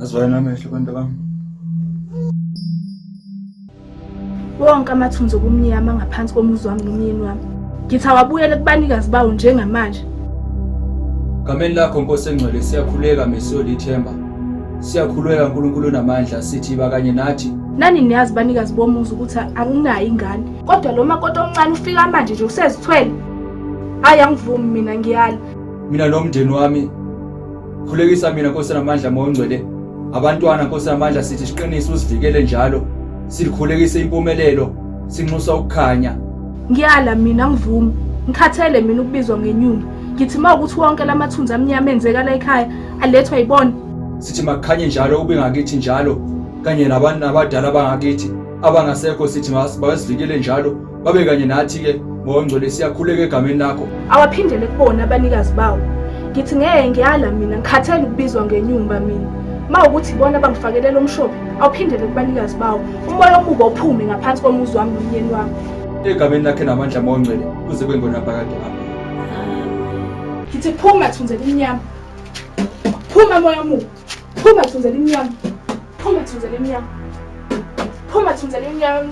Azwayena amehlo bantu bami. Wonke amathunzi obumnyama ngaphansi komuzi wami nomyeni wami. Ngithi awabuyele kubanikazi bawo njengamanje. Gameni lakho Nkosi engcwele siyakhuleka mesiyo lithemba. Siyakhuleka uNkulunkulu onamandla sithi bakanye nathi. Nani niyazi banikazi bomuzi ukuthi anginayo ingane. Kodwa lo makoti omncane ufika manje nje usezithwele. Hayi angivumi mina ngiyala. Mina nomndeni wami khulekisa mina Nkosi namandla moongcwele. Abantwana Nkosi namandla sithi siqinise usivikele njalo. Sikhulekise impumelelo, sinxusa ukukhanya. Ngiyala mina ngivumi. Ngikhathele mina ukubizwa ngenyuma. Ngithi mawukuthi wonke lamathunzi amnyama enzeka la ekhaya alethwa yibona. Sithi makukhanye njalo ube ngakithi njalo kanye nabantu abadala bangakithi abangasekho sithi masivikele njalo babe kanye nathi ke moongcwele siyakhuleka egameni lakho. Awaphindele kubona abanikazi bawo. Ngithi ngeke ngiyala mina ngikhathele ukubizwa ngenyumba mina. Mawukuthi ibona bangifakelela umshophi awuphindele kubanikazi bawo. Umoya omubi ophume ngaphansi komuzi wami nomyeni wami. Egameni lakhe namandla moongcwele kuze kwengona phakade apha. Ngithi phuma thunzela imnyama. Phuma moya omubi. Phuma thunzela imnyama. Phuma thunzela imnyama. Phuma thunzela imnyama.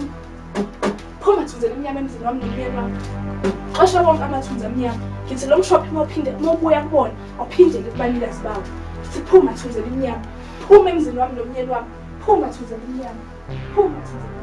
Phuma thunzela imnyama emzini wami nomyeni wami. Xosha bonke amathunzi amnyama. Ngithi lo mshophi mobuya kubona awuphindele kubanikazi bawo. Ngithi phuma thunzela imnyama. Phuma emzini wami nomyeni wami. Phuma thunzela imnyama. Phuma thunzela imnyama.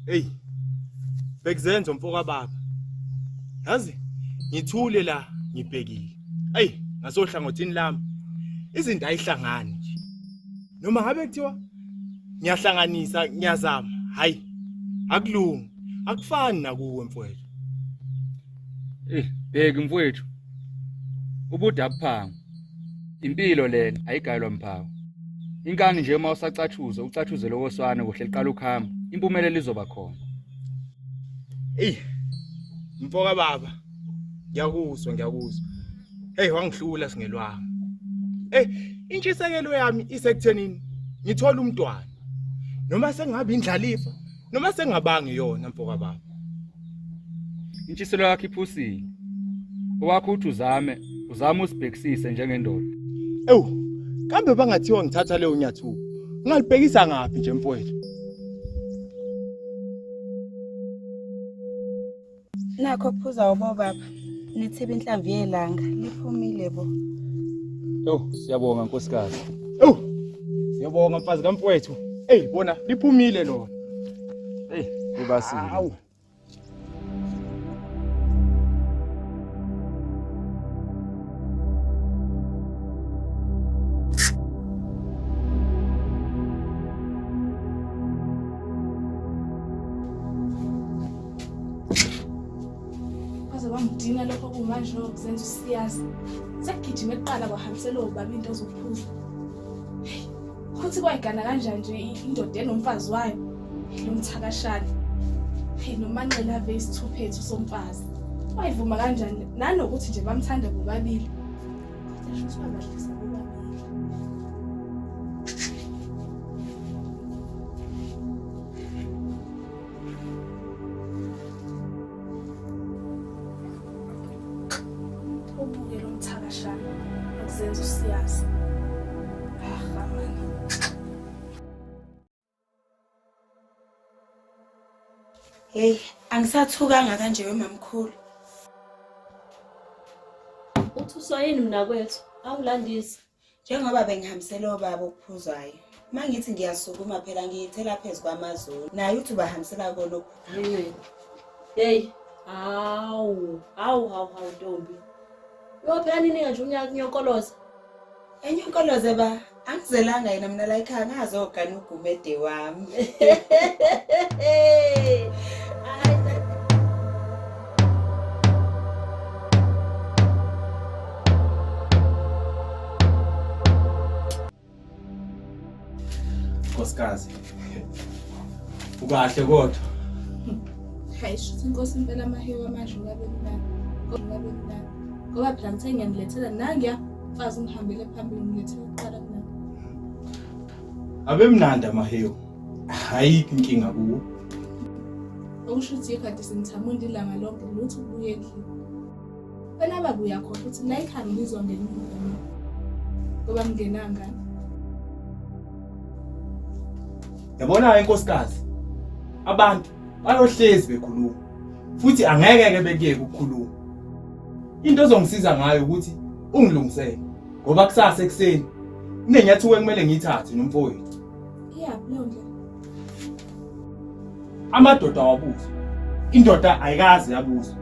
Hey, bekuzenza mfoka baba. Yazi, ngithule la ngibhekile. Hey, ngasohlangothini lami. Izinto ayihlangani nje. Noma ngabe kuthiwa ngiyahlanganisa, ngiyazama. Hayi, akulungi. Akufani nakuwe mfowethu. Bheki mfowethu. Ubude abuphanga. Impilo lena ayigayelwa mphawu. Inkani nje uma usacathuza, ucathuze lokoswana kuhle liqala ukuhamba. Impumelelo izoba khona. Mfoka baba. Ngiyakuzwa. Hey, wangihlula singelwanga. Intshisekelo yami isekuthenini ngithola umntwana. Noma sengabe indlalifa, noma sengabanga yona mfoka baba. Intshiselo yakhe iphusile. Owakho uthi uzame usibhekisise njengendoda. Kambe bangathiwa ngithatha leyo nyathuko. Ungalibhekisa ngapi nje mfowethu? Nakho kuphuza ubo baba. Nithibe inhlamvu yelanga liphumile bo. Siyabonga nkosikazi. Siyabonga mfazi kamfowethu. Bona liphumile lona. Kubasile. Wamdina lokho kumanje nokuzenza usiyazi. Sekugijima eqala kwahambisela obaba into zokuphuza. Kuthi kwayigana kanjani nje indoda enomfazi wayo lomthakashana. Nomanqela ave isithuphethu somfazi. Wayivuma kanjani nanokuthi nje bamthanda bobabili. Kusho ukuthi babahlisa bobabili. Ubuke lo mthakashana nokuzenza usiyazi. Amani. Hey, Angisathukanga kanje wemamkhulu. Uthuswa yini mina kwethu? Awulandisi. Njengoba bengihambisela obaba okuphuzwayo. Mangithi ngiyasukuma phela ngiyithela phezulu kwamazulu. Naye uthi ubahambisela kolokhu. Hayi. Hey, hawu Ntombi. Uyophela nini nje unyaka kunyonkoloza? Enyonkoloze ba, angizelanga yena mina la ekhaya ngazogana ugumede wami. Nkosikazi. Ukahle kodwa. Hayi shuthi inkosi impela amahewa manje ngabe mnani. Ngoba phela ngithe ngiyangilethela nangiya mfazi ngihambele phambili ngilethela uqala mina. Abemnandi amahewu. Ayikho inkinga kuwo. Okusho ukuthi ikhadi sengithamunda ilanga lonke lutho ubuye endlini. Wena baba uyakhohlwa ukuthi la ekhaya ngizongena mina. Ngoba ngingenanga. Yabona inkosikazi. Abantu bayohlezi bekhuluma. Futhi angeke bekuyeke ukukhuluma. Into ozongisiza ngayo ukuthi ungilungisele ngoba kusasa ekseni kunenyathuko ekumele ngiyithathe nomfowethu. Iyaphi leyo ndlela? Amadoda awabuza. Indoda ayikazi yabuza.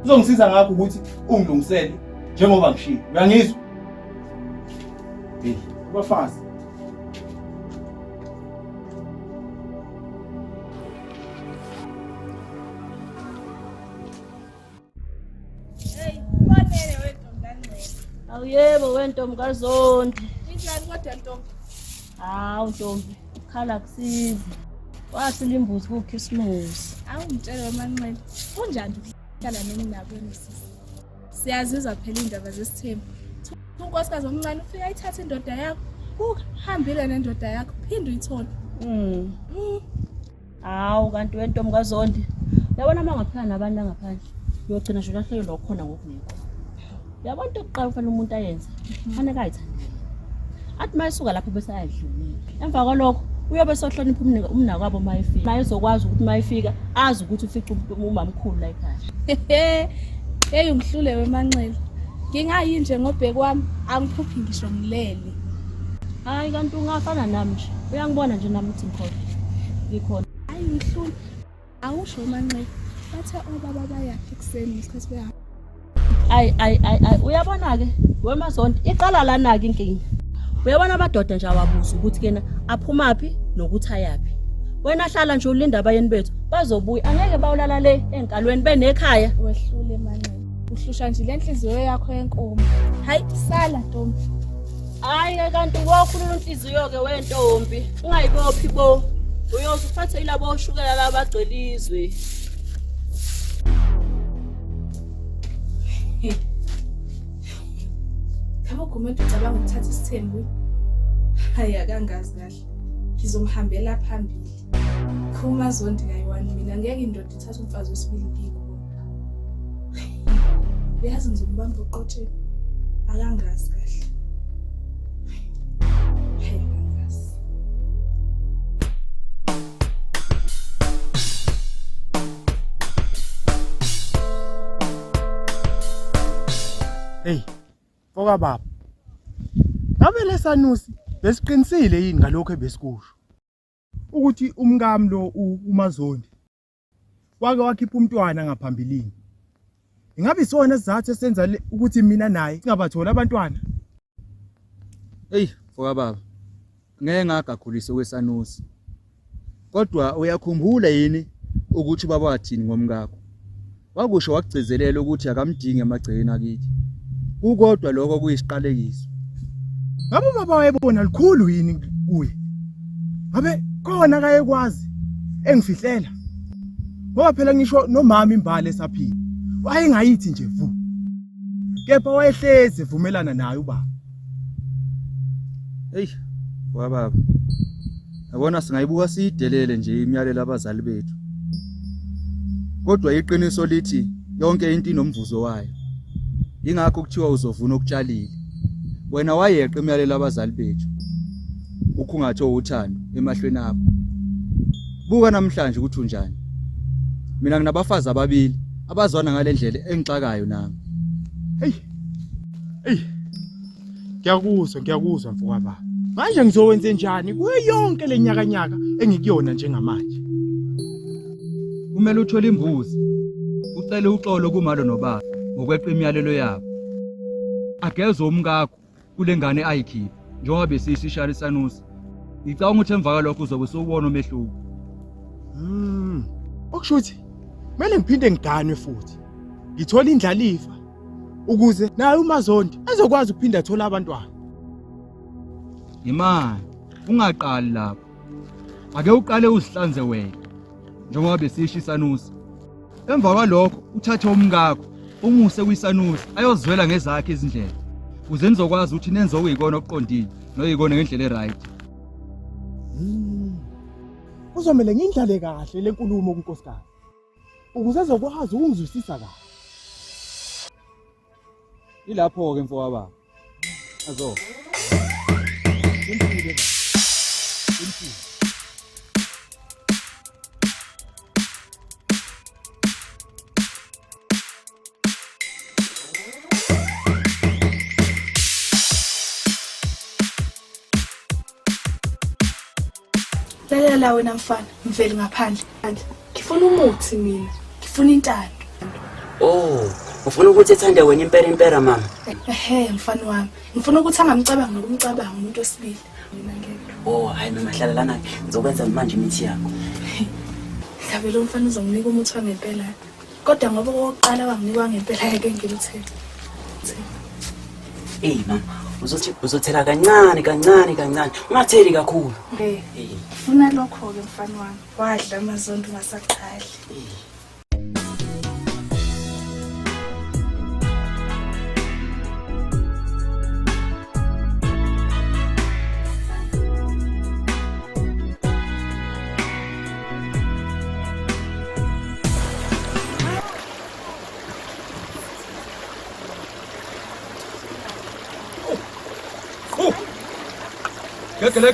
Uzongisiza ngakho ukuthi ungilungisele njengoba ngishiya. Uyangizwa? Hey, abafazi. Awuyebo wentombi kaZondi. Injani kodwa Ntombi? Hawu Ntombi, khala kusizi. Wasila imbuzi ku Christmas. Awungitshela amanqele. Kunjani ukuhlala neminakweni sisi? Siyazizwa phela indaba zesithembu. Unkosikazi omncane ufika ayithathe indoda yakho. Uhambile nendoda yakho phinde uyithole. Hawu kanti wentombi kaZondi. Yabona mangaphana nabantu ngaphandle. Uyogcina nje ulahlelo lokhona ngokungekho. Yabona into oqala kufanele umuntu ayenze. Kufanele ayithande. Athi mayisuka lapho bese ayadlulile. Emva kwalokho uyobe sohlonipha umnako wabo mayifika. Naye uzokwazi ukuthi mayifika azi ukuthi ufica umamkhulu la ekhaya. Hey ungihlule wemanxele. Ngingayi nje ngobheki wami angiphuphi ngisho ngilele. Hayi kanti ungafana nami nje. Uyangibona nje nami ukuthi ngikhona. Hayi ngihlule. Awusho wemanxele. Bathe obaba bayaphi ekseni isikhathi behamba. Ay uyabona ke wemaZondi iqala lana ke inkinga. Uyabona abadoda nje awabuza ukuthi kena aphumapi nokuthi ayapi. Wena hlala nje ulinda abayeni bethu bazobuya angeke bawulala le enkalweni benekhaya. Wehlule emanxele. Uhlusha nje lenhliziyo yakho yenkomo. Hayi sala Ntombi. Hayi kanti ngokhulula inhliziyo ke wentombi ungayibophi bo. Uyozuphathe ilabo oshukela labagcelizwe. Kama ugumuntu ucabanga ukuthatha isithembu. Hayi akangazi kahle. Ngizomhambela phambili. Khuma Zondi ngayiwani mina ngeke indoda ithathe umfazi wesibili ngikho. Uyazi ngizombamba uqotsheni. Akangazi kahle. Hayi akangazi. Hey, foka baba. Ngabe lesanusi besiqinisile yini ngalokho ebesikusho? Ukuthi umkami lo uMaZondi wake wakhipha umntwana ngaphambilini. Ingabe isona sizathu esenza ukuthi mina naye singabathola abantwana? Hey, foka baba. Ngeke ngagakhulisa kwesanusi. Kodwa uyakhumbula yini ukuthi baba wathini ngomkakho? Wakusho wakugcizelela ukuthi akamdingi emagcekeni akithi. Kukodwa lokho kuyisiqalekiso. Ngabe baba wayebona likhulu yini kuye? Ngabe khona akayekwazi engifihlela. Ngoba phela ngisho nomama imbali esaphila. Wayengayithi nje vu. Kepha wayehleze evumelana naye ubaba. Hey, baba. Yabona singayibuka siyidelele nje imiyalelo abazali bethu. Kodwa iqiniso lithi yonke into inomvuzo wayo. Ingakho kuthiwa uzovuna okutshalile. Wena wayeqa imiyalelo abazali bethu. Ukhungatho uthando emahlweni akho. Buka namhlanje ukuthi unjani. Mina nginabafazi ababili abazwana ngalendlela engixakayo nami. Hey. Ngiyakuzwa mfowethu baba. Manje ngizowenze njani kuyo yonke lenyakanyaka engikuyona njengamanje? Kumele uthole imbuzi. Ucele uxolo kumalo nobaba ngokweqa imiyalelo yabo. Ageze umkakho kule ngane ayikhipha njengoba besishishara isanusi. Ngicabanga ukuthi emva kwalokho uzobe usubona umehluko. Okusho ukuthi kumele ngiphinde ngiganwe futhi. Ngithola indlalifa ukuze naye uMazondi ezokwazi ukuphinda athola abantwana. Imani, ungaqali lapho. Ake uqale uzihlanze wena njengoba besisho isanusi. Emva kwalokho uthathe umkakho umuse kwisanusi ayozwela ngezakhe izindlela. Uze nizokwazi ukuthi nenze okuyikona okuqondile noyikona ngendlela eright. Kuzomela ngindlale kahle lenkulumo kunkosikazi. Ukuze ezokwazi ukungizwisisa kahle. Ilapho ke mfowabo baba. Azo. Impilo. Lalela wena mfana, mveli ngaphandle. Ngifuna umuthi mina. Ngifuna intando. Oh, ufuna ukuthi ethande wena impera mama. Mfana wami. Ngifuna ukuthi angamcabanga nokumcabanga umuntu wesibili. Mina ngeke. Oh, hayi mama hlala lana ngizokwenza manje imithi yakho. Mhlawumbe umfana uzonginika umuthi wangempela. Kodwa ngoba oqala wanginika wangempela yake ngiluthe. Hey mama, uzothela kancane. Ungatheli kakhulu. Ufuna lokho ke mfana wami. Wadla amazondo ngasaqali.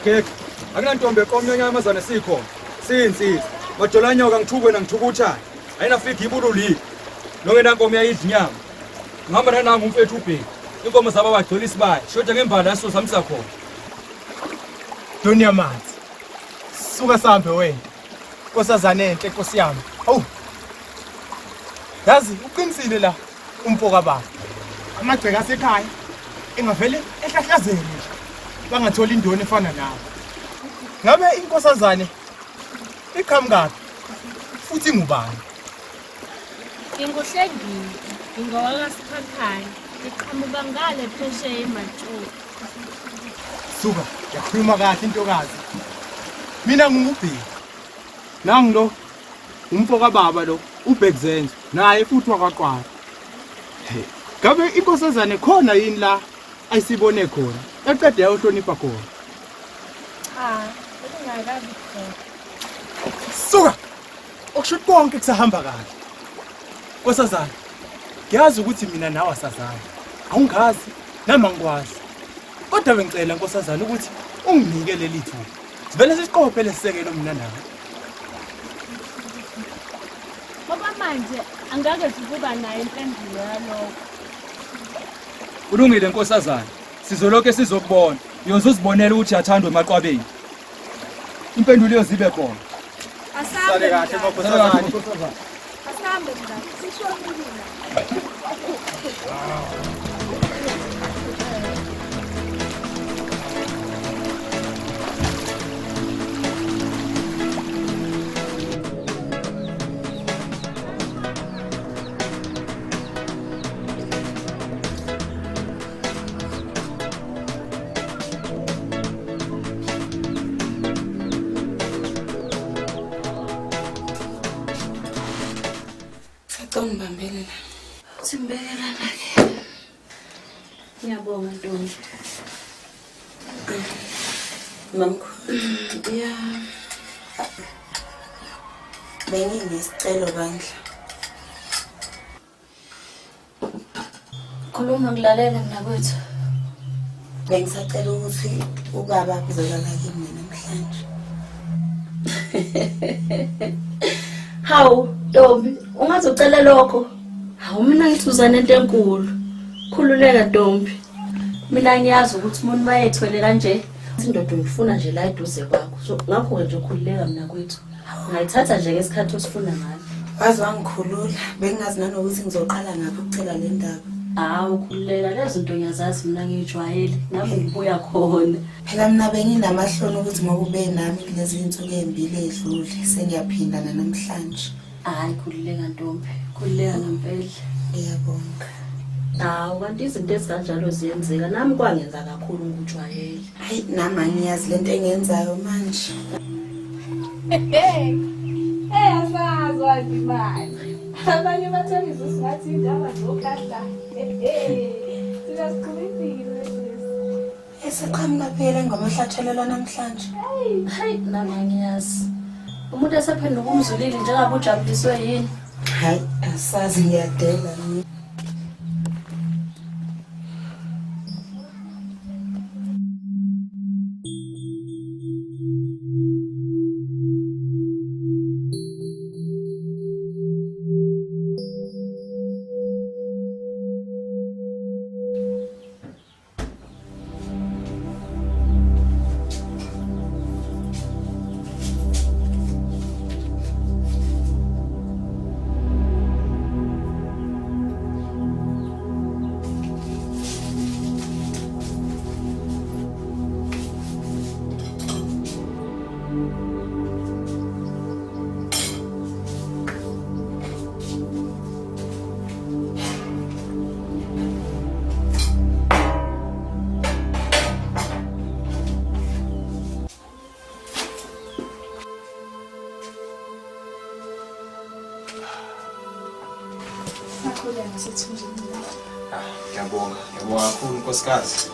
Gege. Akunantombi eqomnyonya amazana sikho. Sinsizwe. Madola nyoka ngithukwe nangithukutha. Ayinafika ibululi. Nongena nkomo yayidla inyama. Ngihamba nananga umfethu ubheki. Inkomo zaba bagcwala isibaya. Shoda ngembala yaso samisa khona. Doni yamanzi. Suka sambe wena. Nkosazane enhle Nkosi yami. Awu. Yazi uqinisile la umfoka baba. Amagceke asekhaya engavele ehlahlazene nje. Bangathola indoni efana nawe. Ngabe inkosazane iqhamukapi futhi ngubani? Nginguhlengile, ngingowaka Sikhakhanya, ngiqhamuka ngale phesheya eMatshuku. Suka, yakhuluma kahle intokazi. Mina ngingubheki. Nangu lo umfoka baba lo uBhekzenzo naye futhi wakaqwala. Ngabe inkosazane khona yini la ayisibone khona? Eqede yayohlonipha khona. Cha, bekungakabi khona. Suka! Okusho konke kusahamba kahle. Nkosazana, ngiyazi ukuthi mina nawe asazana. Awungazi nami angikwazi. Kodwa bengicela nkosazana ukuthi unginike leli thuba. Sivele sisiqophele sisekelo mina nawe. Ngoba manje angake sikuba nayo impendulo yalokho. Kulungile nkosazana. Sizoloke sizokubona. Uyozozibonela ukuthi yathandwa emaqwabeni. Impendulo iyozibe khona. Asambe kahle nkosazana. Asambe mngani, sishonile. Ngibambele la. Simbekelana ke. Ngiyabonga Ntombi. Mamku. Ya. Benginesicelo bandla. Khuluma ngilalela mnakwethu. Bengisacela ukuthi ubaba uzolala kimi namhlanje. Hawu, Ntombi, ungazocela lokho? Hawu, mina ngithuza nento enkulu. Khululeka Ntombi. Mina ngiyazi ukuthi umuntu bayethwele kanje, indoda uyifuna nje la eduze kwakho. So ngakho nje ukhululeka mina kwethu. Ngayithatha nje ngesikhathi osifuna ngayo. Wazi wangikhulula, bengingazi nanokuthi ngizoqala ngaphi ukucela le ndaba. Hawu, khululeka, lezo zinto ngiyazazi mina ngijwayele. Nami ngibuya khona. Phela mina benginamahloni ukuthi ngoba ube nami kulezi insuku ezibili ezidlule sengiyaphinda namhlanje. Hayi, khululeka Ntombi. Khululeka ngempela. Ngiyabonga. Hawu, kanti izinto ezikanjalo ziyenzeka. Nami kwangenza kakhulu ngijwayele. Hayi nami angiyazi lento engenzayo manje. Asazwa imali. Abanye bathanda izingathi indaba zokhahla. Siyasiqhubekile lesi. Esiqhamuka phela ngamahlathulelo namhlanje. Hayi, nami angiyazi. Umuntu esephenduka umzulile njengabe ujabuliswe yini? Hayi asazi ngiyadela mina. Ngiyabonga kakhulu nkosikazi.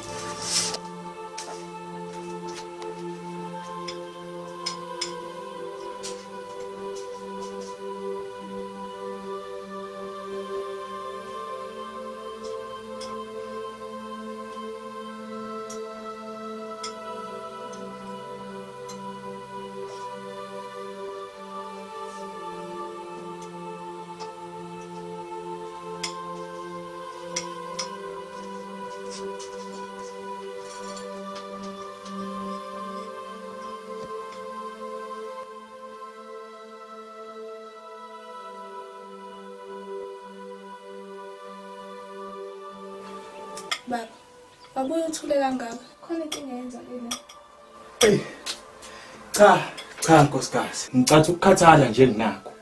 Baba, wabuye uthule kangaka. Khona into engenzakile. Cha nkosikazi, ngicatha ukukhathala nje nginakho.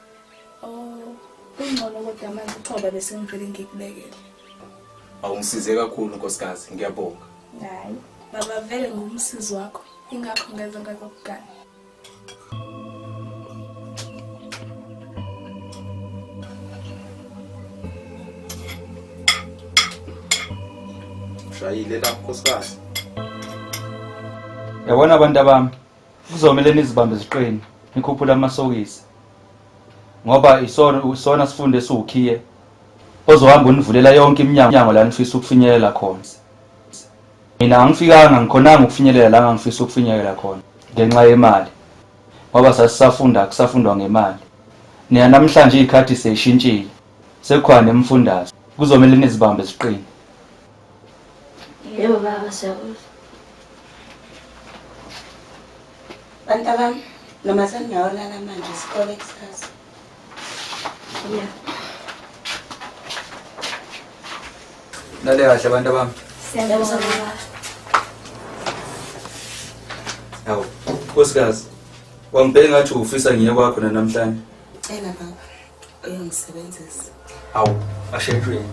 Kungcono kodwa manje uxoba bese ngivele ngikubekele. Awungisize kakhulu nkosikazi, ngiyabonga. Hayi, baba vele ngumsizi wakho. Ingakho ngeze ngazokugana. Shayile la nkosikazi. Yabona abantu bami, kuzomela nizibambe ziqini, nikhuphula amasokisi. Ngoba isona sifunde esiwukhiye ozohamba univulela yonke iminyango la nifisa ukufinyelela khona. Mina angifikanga ngikhonanga ukufinyelela la ngifisa ukufinyelela khona ngenxa yemali. Ngoba sasifunda kusafundwa ngemali. Niya namhlanje ikhathi seyishintshile. Sekukhona emfundazo. Kuzomela nizibambe ziqini. Yebo baba, siyakuzwa. Bantu bami, noma seniyawolala manje isikole kusasa. Yeah. Lale kahle abantu bami. Siyabonga baba. Hawu, nkosikazi. Wangibheka ngathi ufisa ngiye kwakho namhlanje. Cela baba, uyongisebenzisa. Hawu, ashedwe.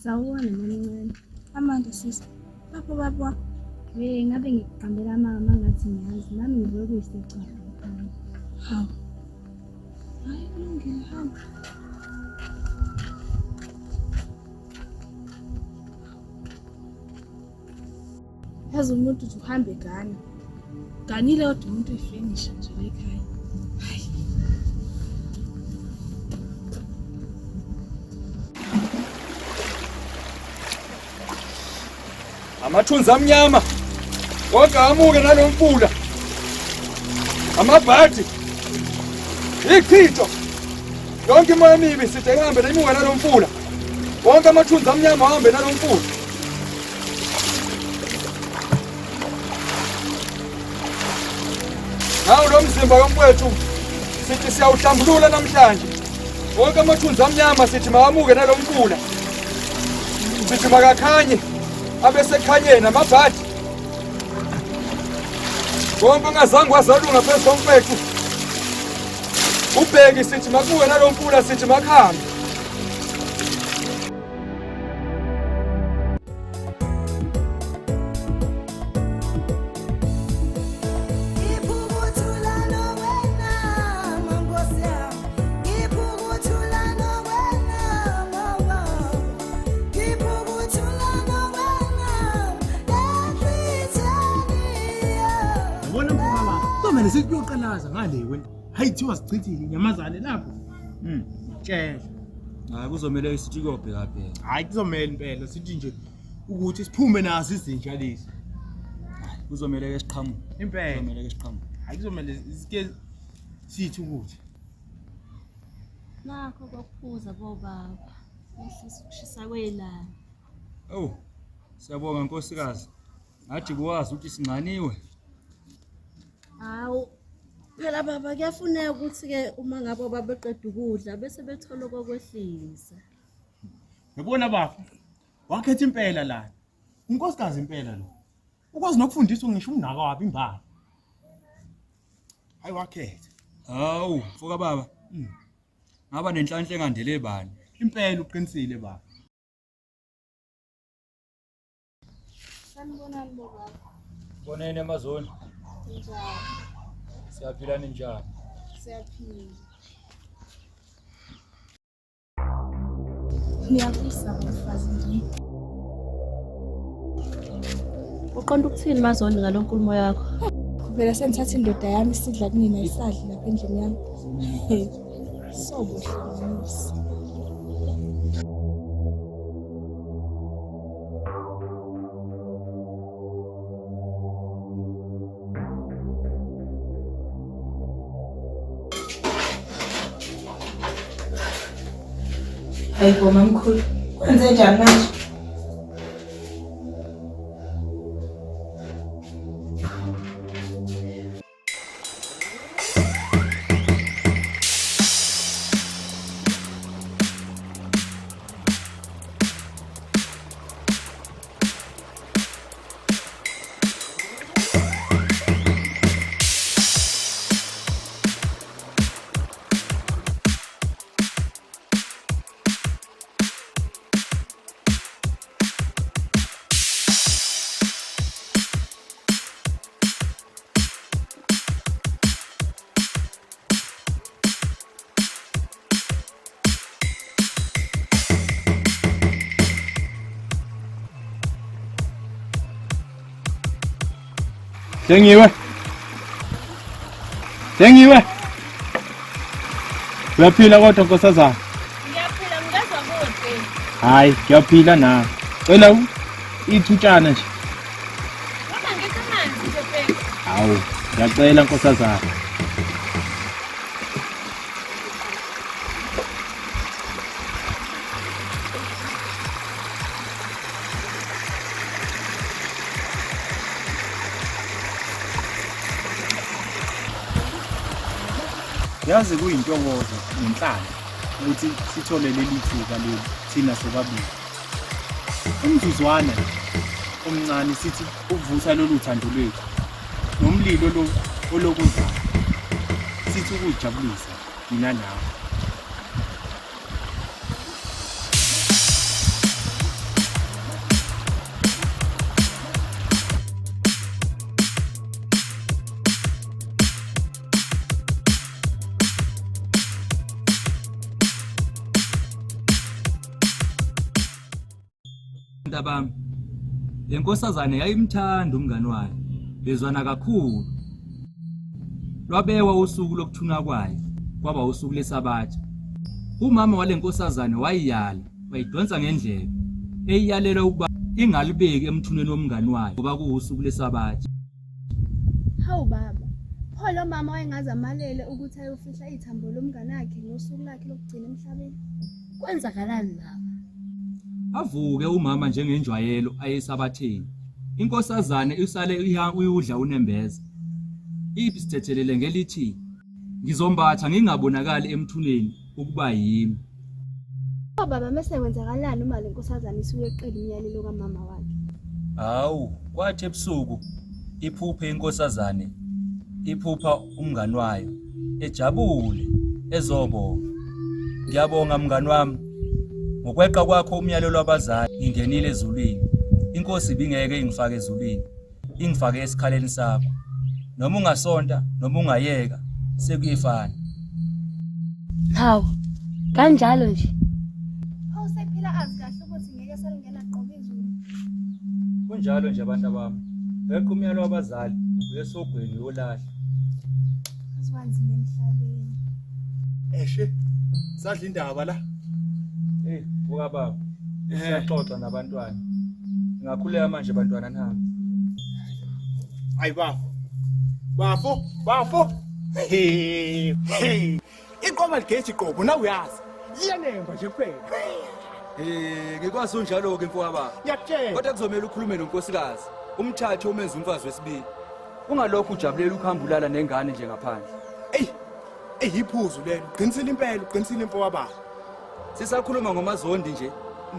Sawubona mncane. Amanda sisi. Baba. Ngabe ngikuqambela mama ngathi ngiyazi nami ngibuye kuyisecala ekhaya. Hawu. Hayi kulungile hamba. Yazi umuntu uthi uhambe gani. Ganile kodwa umuntu uyifinisha nje ekhaya. Hayi. Amathunzi amnyama. Wonke amuke nalomfula. Amabhadi. Ichitho. Yonke imoya emibi sithi ihambe nemuka nalomfula. Wonke amathunzi amnyama ahambe nalomfula. Nawu lo mzimba womfowethu sithi siyawuhlambulula namhlanje. Wonke amathunzi amnyama sithi mawamuke nalomfula. Sithi makakhanye abesekhanyeni amabhadi. Wonke ongazange wazalunga phezu komfowethu. Ubheki sithi makuwe nalomfula sithi makhambe. Yabona mfana, kumele sikuyoqalaza ngale wena. Hayi thiwa sichithile inyamazane lapho. Tshela. Hayi kuzomela isithi kuyobheka phela. Hayi kuzomela impela sithi nje ukuthi siphume nazo izinja lezi. Kuzomela ke siqhamuke. Impela. Kuzomela ke siqhamuke. Hayi kuzomela sike sithi ukuthi. Nakho kokuphuza bobaba. Ehlisa ukushisa kwelanga. Oh. Siyabonga nkosikazi. Ngathi kuwazi ukuthi sinqaniwe. Hawu. Phela baba kuyafuneka ukuthi ke uma ngabe babeqeda ukudla bese bethola okwehlisa. Yabona bafu. Wakhetha impela la. Unkosikazi impela lo. Ukwazi nokufundisa ngisho umnaka wabi imbali. Hayi wakhetha. Hawu, mfoka baba. Ngaba nenhlanhla engandele bani. Impela uqinisile baba. Sanibonani baba. Bonene emazoni. Njalo. Siyaphila njani? Siyaphila. Ngiyabisa mfazi nje. Uqonda ukuthini mazoni ngalonkulumo yakho? Vele sengithatha indoda yami isidla kunina isadli lapha endlini yami. Sobuhle. Hayi bo mamkhulu. Kwenze njani manje? Dengiwe. Uyaphila kodwa nkosazana? Ngiyaphila ngezwa kude. Hayi, ngiyaphila na. Cela ithutshana nje. Mama ngeke amanzi nje bheki. Hawu, ngiyacela nkosazana. Yazi kuyintokozo nenhlalo ukuthi sithole leli thuba leli thina sobabili. Umzuzwana omncane sithi uvusa lolu thando lwethu. Nomlilo lo olokuzana. Sithi ukujabulisa mina nawe. bantabami. Lenkosazane yayimthanda umngani wayo. Bezwana kakhulu. Lwabewa usuku lokuthuna kwayo, kwaba usuku lesabatha. Umama walenkosazane wayiyala, wayidonsa ngendlebe. Eyiyalela ukuba ingalibeki emthunweni womngani wayo ngoba kuusuku lesabatha. Hawu baba, pho lo mama wayengazamalele ukuthi ayofihla ithambo lomngane wakhe ngosuku lakhe lokugcina emhlabeni. Kwenzakalani lapha? Avuke umama njengenjwayelo ayesabatheni. Inkosazane isale uyudla unembeza. Iphi sithethelele ngelithi ngizombatha ngingabonakali emthuneni ukuba yimi. Baba mase kwenzakalani uma lenkosazane isuke eqela imiyalelo kamama wakhe? Hawu, kwathi ebusuku iphuphe inkosazane, iphupha umngani wayo, ejabule, ezobonga. Ngiyabonga mngani wami. Ngokweqa kwakho umyalelo wabazali ngingenile ezulwini. Inkosi ibingeke ingifake ezulwini, ingifake esikhaleni sakho. Noma ungasonta, noma ungayeka, sekuyifana. Hawu, kanjalo nje. Hawu sephila azi kahle ukuthi ngeke salungena gqoka izulu. Kunjalo nje abantu bami. Weqa umyalelo wabazali, uyesogweni uyolahla. Asiwanzima emhlabeni. Eshe, sadla indaba la. Buka baba. Siyaxoxa nabantwana. Ngakhuleka manje bantwana nami. Hayi bafo. Hey. Inqoma ligeji qobo na uyazi. Iyanemba nje kuphela. Ngikwazi njalo ke mfowabo baba. Ngiyakutshela. Kodwa kuzomela ukhulume nonkosikazi. Umthathe umenze umfazi wesibili. Ungalokho ujabulela ukuhambulala nengane nje ngaphandle. Eyiphuzu lelo. Qinisile impela, mfowabo baba. Sisakhuluma ngomazondi nje.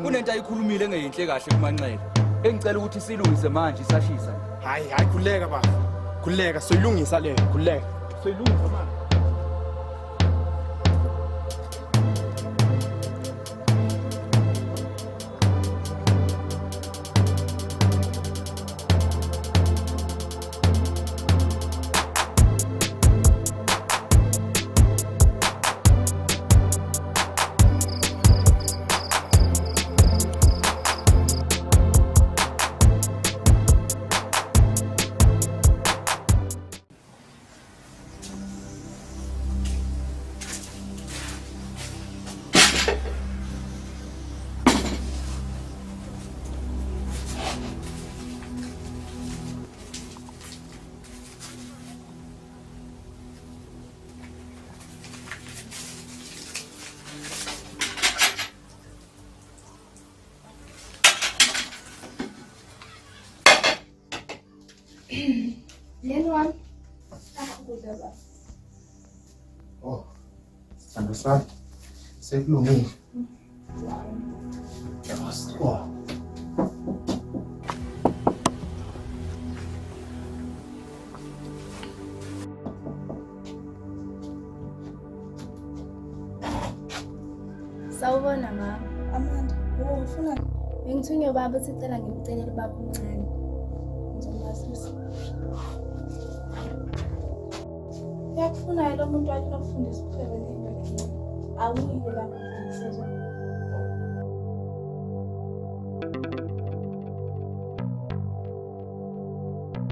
Kunento ayikhulumile engeyinhle kahle kumanxele. Engicela ukuthi silungise manje isashisa. Hayi khuleka baba. Khuleka soyilungisa le, khuleka. Soyilungisa manje. Yeni wami. Akukudla baba. Oh. Sithando sami. Sekulungile. Yabaswa. Sawubona mama. Amanda, ufuna Bengithunywe baba uthi cela ngimcelele baba omncane. ngizomazisa. Yakufuna lo muntu ayinofundisa ukupheka nengane. Awuyile lapho ngizizwa.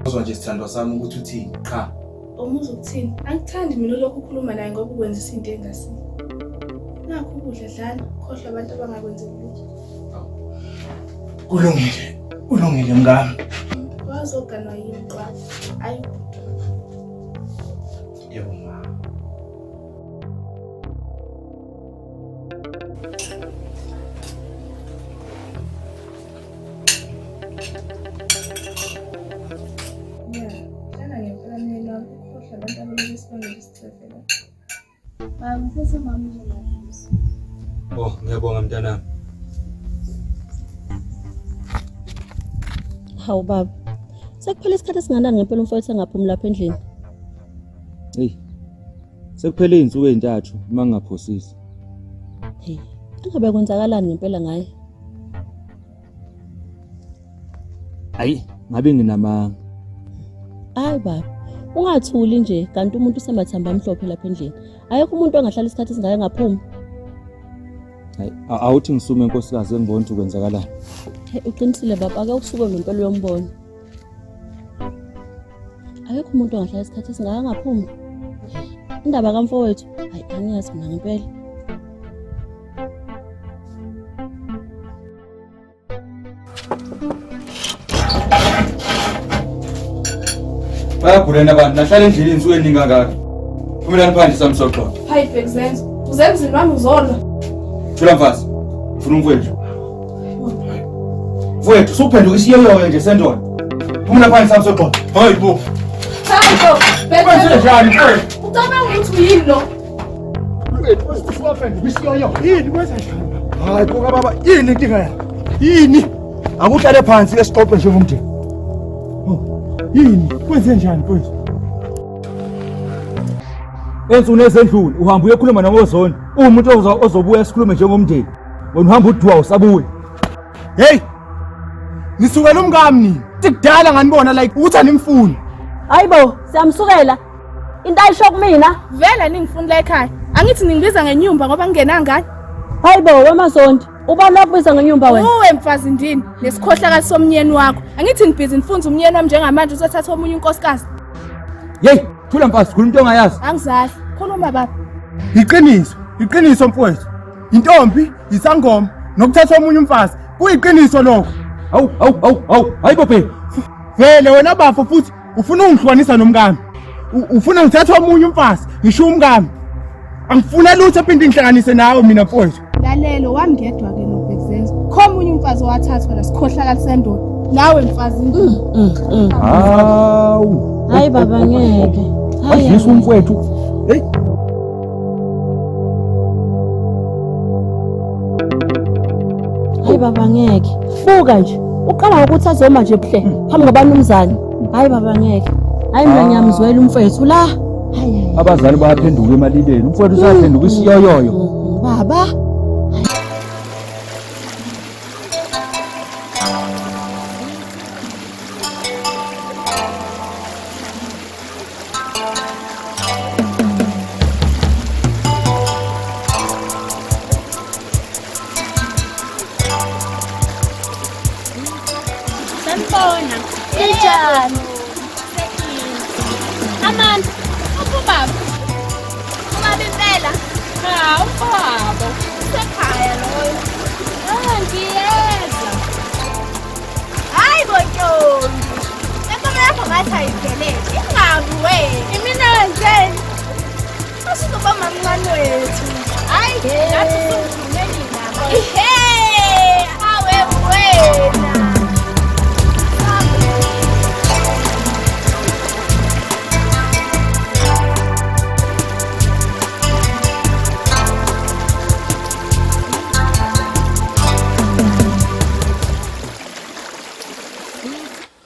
Uzwa nje sithandwa sami ukuthi uthini? Cha. Umuza ukuthini? Angithandi mina lokhu ukhuluma naye ngoba ukwenza izinto engasiyo. Nakho ukudla dlala, khohlwa abantu abangakwenzeli lutho. Kulungile mngami. Wazoganwa yini kwabo? Ayi. Yebo mama. Dlala ngempela mina ukhohlwa abantu abanesibangela isithefela. Baba sese mama uzolahluza. Oh, ngiyabonga mntanami. Hawu baba. Sekuphela isikhathi esinganani ngempela umfowethu engaphumi lapha endlini. Sekuphele izinsuku ezintathu mangingaphosisi. Hey, ingabe kwenzakalani ngempela ngaye? Hayi, ngabe nginamanga. Hayi baba, ungathuli nje kanti umuntu usemathamba amhlophe lapha endlini. Ayekho umuntu ongahlala isikhathi esingaka ngaphumi. Hayi, awuthi ngisume inkosikazi engibona ukuthi kwenzakalani. Hey, uqinisile baba, ake usuke ngempela uyombono. Akekho umuntu ongahlala isikhathi esingaka ngaphumi. Indaba kamfowethu, hayi angiyazi mina ngempela. Bayagulena abantu nahlala endlini insuku eningi kangaka. Phumelani phandle samsoxo. Hayi Bhekzenzo, uzemzini wami uzolwa. Thula mfazi. Ufuna umfowethu. Mfowethu suphenduka isiyoyoyo nje sendoda. Phumela phandle samsoxo. Hayi bo. Hayi bo, Kwenze njani mfowethu? ucabanga ukuthi uyini lo? Mfowethu usuphenduka isiyoyo. Yini kwenza njani? Hayi buka baba, yini inkinga yakho? Yini? Akuhlale phansi ke sixoxe njengomndeni. Yini kwenze njani mfowethu? Ensuku ezendlule uhamba uyekhuluma noMozoni. Umuntu ozobuya sikhulume njengomndeni. Wena uhamba udwa usabuye. Hey! Nisuka nomngami nini? Sikudala nganibona like ukuthi animfuni. Hayibo, siyamsukela. Into ayisho kumina. Vela ningifunela ekhaya. Angithi ningibiza ngenyumba ngoba ngingenangani. Hayibo, weMazondi, uba lokubiza ngenyumba wena. Uwe mfazi ndini, lesikhohlakala somnyeni wakho. Angithi ngibhizi nifunza umnyeni wami njengamanje usathatha omunye unkosikazi. Hey, thula mfazi, khuluma into ongayazi. Angizazi. Khuluma baba. Iqiniso mfowethu. Intombi, isangoma, nokuthatha omunye umfazi. Kuyiqiniso lokho. Hayibo bhe. Vele wena bafo futhi ufuna ungihlukanisa nomngami. Ufuna ngithatha omunye umfazi, ngisho umngami. Angifuna lutho ephinde ngihlanganise nawe mina mfowethu. Lalelo wangedwa ke lo Bhekzenzo. Khomunye umfazi owathathwa la sikhohlakala sendoda. Nawe mfazi ndini. Hawu. Hayi baba ngeke. Ayisa umfowethu. Hey. Hayi baba ngeke. Buka nje. Uqala ngokuthi azoma nje hle phambi kwabanumzane. Hayi baba ngeke. Hayi mina ngiyamzwela umfowethu la. Hayi. Abazali bayaphenduka emalibeni. Umfowethu usaphenduka isiyoyoyo. Baba. Sanibona. Injani? Amanda, ubaba. Umabe impela. Hawu baba. Sekhaya loyo. Ngiyeza. Hayi bontombi. Enkomo yakho ngathi ayiphelele. Ingabi wena. Mina wenzeni? Asizoba mamncane wethu. Hayi, ngathi singumeli nabo. Ihe! Awe wena.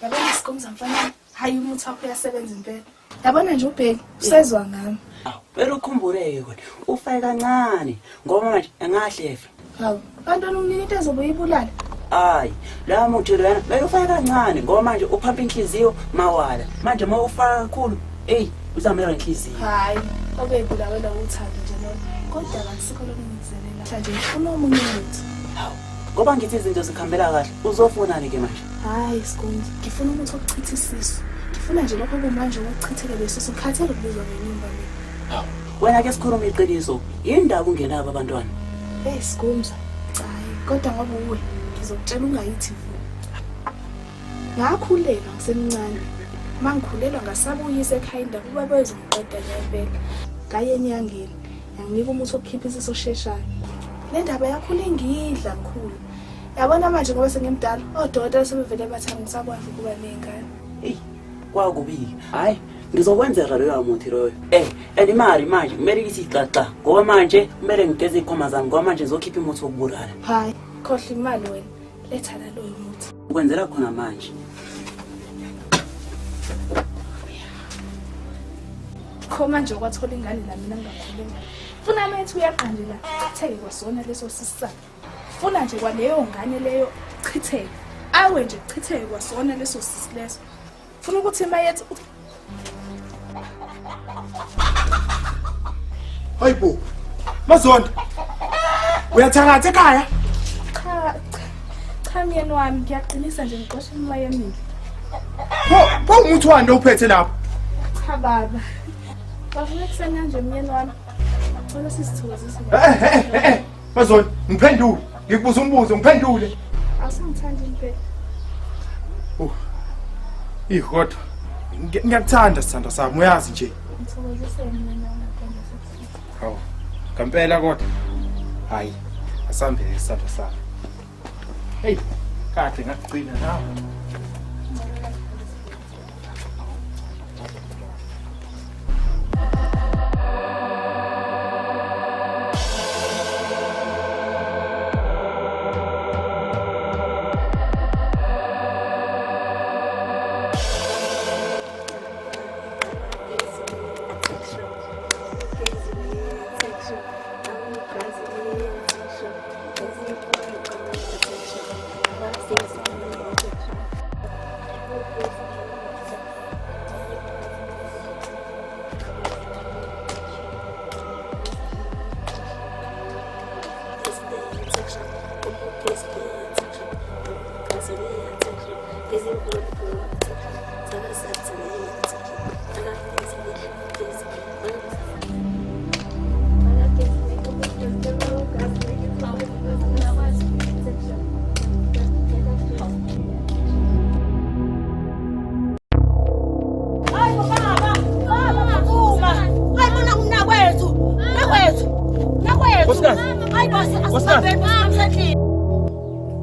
Yabona isikomza mfanele. Hayi umuthi wakho uyasebenza impela. Yabona nje ubheki usezwa ngami. Vele ukhumbule kodwa ufake kancane ngoba manje angahlefe. Hawu, bantwana unini into ezobe uyibulala. Hayi, la muntu lana vele ufake kancane ngoba manje uphampa inhliziyo mawala. Manje uma ufaka kakhulu, uzamela inhliziyo. Hayi, okuyibulawela uthando nje lo. Kodwa akusikho lokungizelela. Mhlanje ngifuna omunye umuntu. Hawu, ngoba ngithi izinto zikhambela kahle, uzofunani ke manje? Hayi Sikundi, ngifuna umuntu okuchitha isisu. Ngifuna nje lokho kumanje ukuchithela lesisu ukhathele ukubizwa ngenyumba mina. Hawu, wena ke sikhuluma iqiniso, yindaba ungenabo abantwana. Sikumza. Hayi, kodwa ngoba uwe ngizokutshela ungayithi vu. Ngakhulelwa ngisemncane. Mangikhulelwa ngasabuyisa ekhaya kuba bezongiqeda ngempela. Ngaye enyangeni, yanginika umuthi okhipha isiso sheshayo. Le ndaba yakhula ingidla ngikhulu. Yabona manje ngoba sengimdala, odokotela sebevele bathi angisakwazi ukuba nengane. Kwakubi. Hayi, ngizokwenzeka leyo muthi loyo. And imali manje kumele ithi xaxa ngoba manje kumele ngigeze ikhoma zami ngoba manje ngizokhipha umuthi wokubulala. Hayi, khohle imali wena. Letha la loyo muthi. Ukwenzela khona manje. Khoma nje kwathola ingane la mina ngingakhulelwa. Funa methi uyaqandela chitheke kwasona leso sisasa. Funa nje kwaleyo ngane leyo chitheke. Awe nje chitheke kwasona leso sisi leso. Funa ukuthi imayethu Hayibo. Mazonda. Uyathakatha ekhaya? Cha myeni wami ngiyaqinisa nje ngiqosha imimoya emibi. Pho umuthi wani ophethe lapha? Cha baba. Bafuna kusena nje myeni wami. Ngicela sisithokozise. Mazoni, ngiphendule. Ngikubuza umbuzo, ngiphendule. Asingithandi impela. Ihodwa. Ngiyakuthanda sithando sami, uyazi nje. Ngithokozise myeni wami. Hawu. Ngempela kodwa. Hayi, asambele isithando sami. Hey, kade ngakugcina nawe.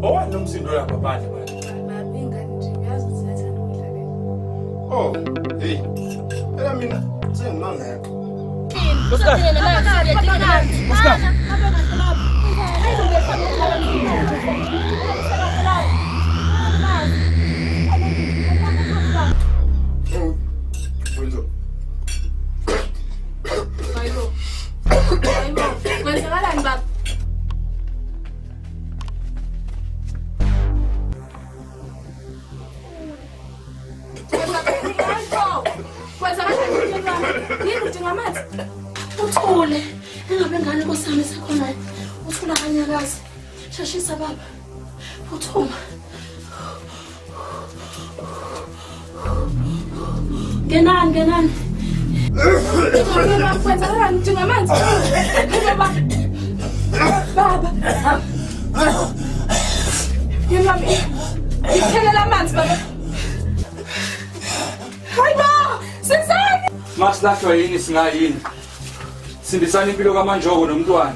Owani nomsindo lapha phandle manje? Baba ingane nje uyazi siyathanda ukudlalela. Oh, hey. Phela mina sengimangeka. Kwenzakalani baba? Yini udinga amanzi? Uthule. Engabe ngane nkosami sekhona. Uthula kanyakazi. Shashisa baba. Uthuma. Ngenani. Kwenzakalani udinga amanzi? Baba. Yini mami? Ngikhelela amanzi baba. Hayi ba! Sizani! Masilahlwa yini singayini? Sindisana impilo kaManjoko nomntwana.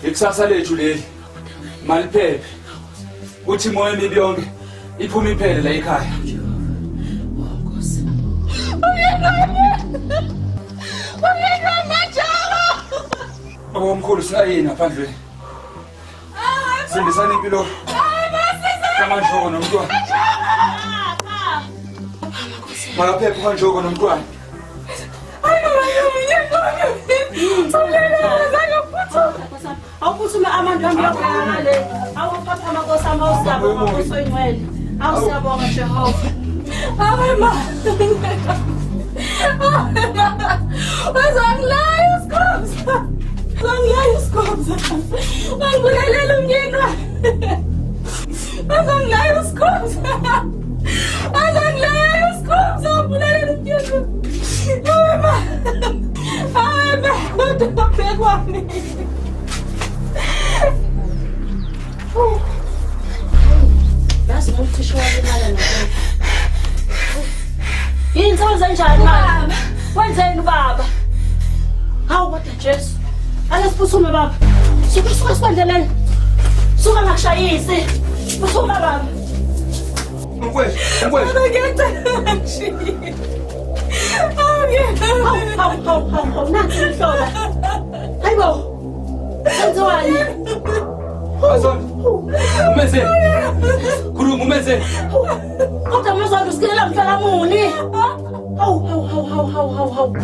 Ikusasa lethu leli. Maliphephe. Uthi moya emibi yonke iphuma iphele la ekhaya. Omkhulu singayini ngaphandle. Sindisana impilo kaManjoko nomntwana. Makaphephe kaManjoko nomntwana. Awuphuthume amantu ngale. Awuphatha amakosi amawusiyabonga Nkosi oyingcwele. Awusiyabonga Jehova. Hayi ma. Wazangilaya uSkhomza. Wazangilaya uSkhomza. Wangibulalela umyeni wami. Wazangilaya uSkhomza. Wazangilaya uSkhomza. Wangibulalela umyeni wami. Hayi ma. Kodwa bhekwami. Yazi umthisho walimala nawe. Yini senze njani mama? Wenzeni baba? Hawu kodwa Jesu. Alesiphuthume baba. Suka sibandleleni. Suka ngashayisi. Uthuma baba. Mkwethu. Ngiyacela ngishiye. Hawu. Nansi ihlola. Hayibo. Senziwani? Mazoni. Umenze. Khuluma umenze. Kodwa Mazoni usikilela mhlala muni.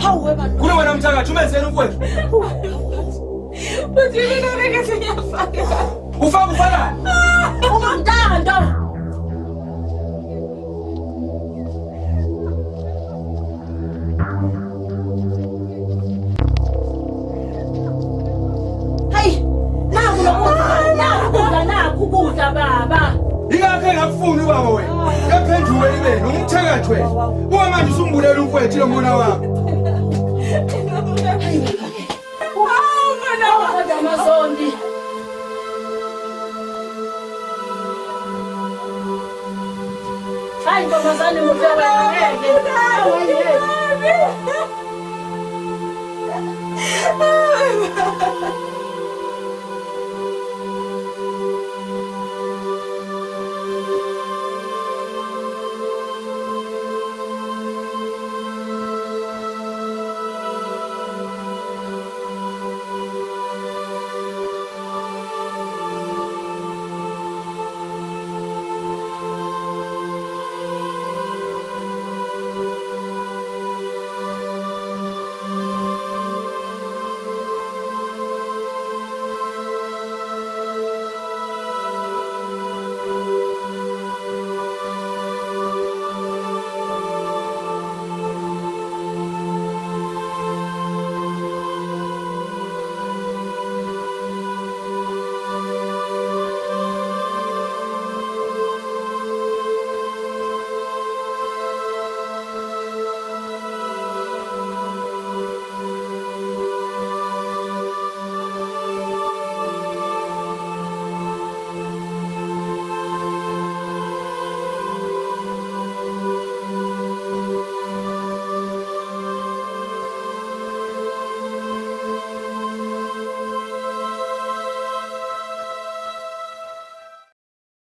Hawu webani. Kulo wena mthakathi umenzeni mkwethu? Uthi mina ngeke siyafaka. Ufaka. Umntando. Hayi, naku akufuni ubaba wena. Yaphenduke libe nomthakathwe. Uma manje usumbulela umfowethu lo mona wakho. Mwana wakho Mazondi. Hayi ntombazane muhle wena ngeke.